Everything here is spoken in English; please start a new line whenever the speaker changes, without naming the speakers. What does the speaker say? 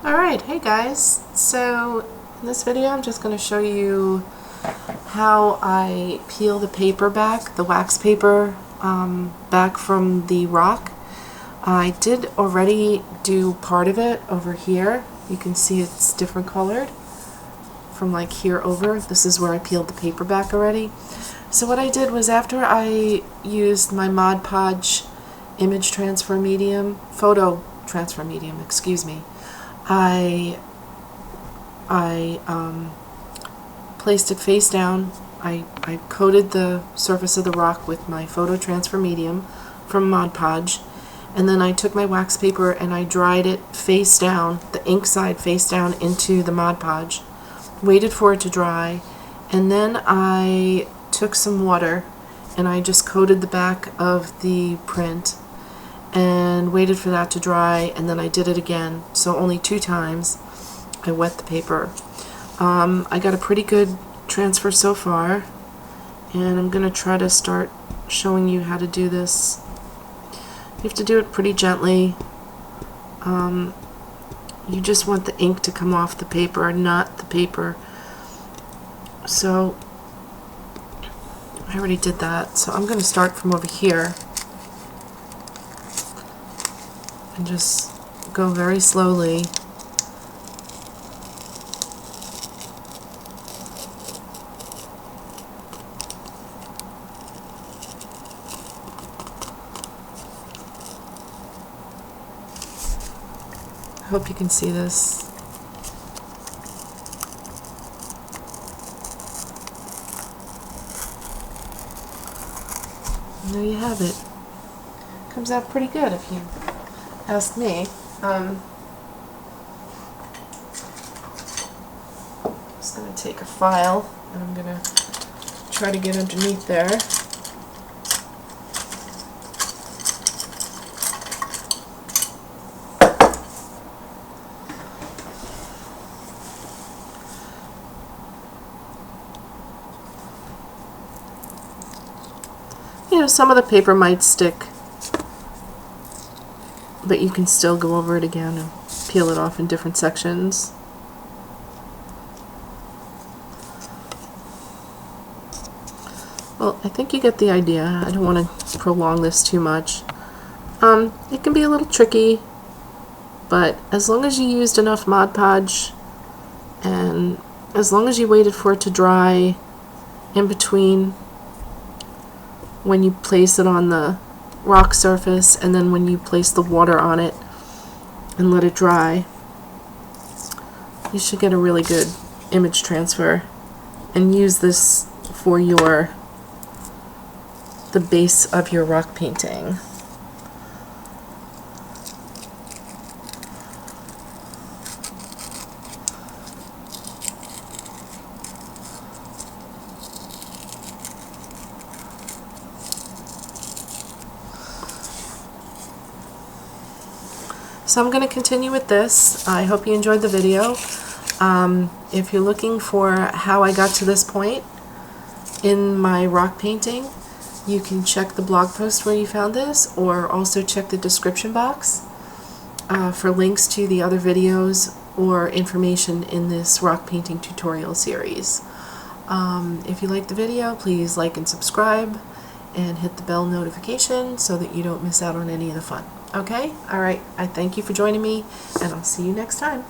Alright, hey guys. So in this video I'm just going to show you how I peel the paper back, the wax paper back from the rock. I did already do part of it over here. You can see it's different colored from like here over. This is where I peeled the paper back already. So what I did was after I used my Mod Podge image transfer medium, photo transfer medium, excuse me, I placed it face down. I coated the surface of the rock with my photo transfer medium from Mod Podge, and then I took my wax paper and I dried it face down, the ink side face down, into the Mod Podge, waited for it to dry, and then I took some water and I just coated the back of the print and waited for that to dry, and then I did it again. So only 2 times I wet the paper. I got a pretty good transfer so far, and I'm going to try to start showing you how to do this. You have to do it pretty gently. You just want the ink to come off the paper, not the paper. So I already did that, so I'm going to start from over here and just go very slowly. I hope you can see this. And there you have it. Comes out pretty good if you ask me. Just going to take a file and I'm going to try to get underneath there. You know, some of the paper might stick, but you can still go over it again and peel it off in different sections. Well, I think you get the idea. I don't want to prolong this too much. It can be a little tricky, but as long as you used enough Mod Podge and as long as you waited for it to dry in between when you place it on the rock surface and then when you place the water on it and let it dry, you should get a really good image transfer, and use this for the base of your rock painting. So I'm going to continue with this. I hope you enjoyed the video. If you're looking for how I got to this point in my rock painting, you can check the blog post where you found this, or also check the description box for links to the other videos or information in this rock painting tutorial series. If you liked the video, please like and subscribe and hit the bell notification so that you don't miss out on any of the fun. Okay? Alright, I thank you for joining me, and I'll see you next time.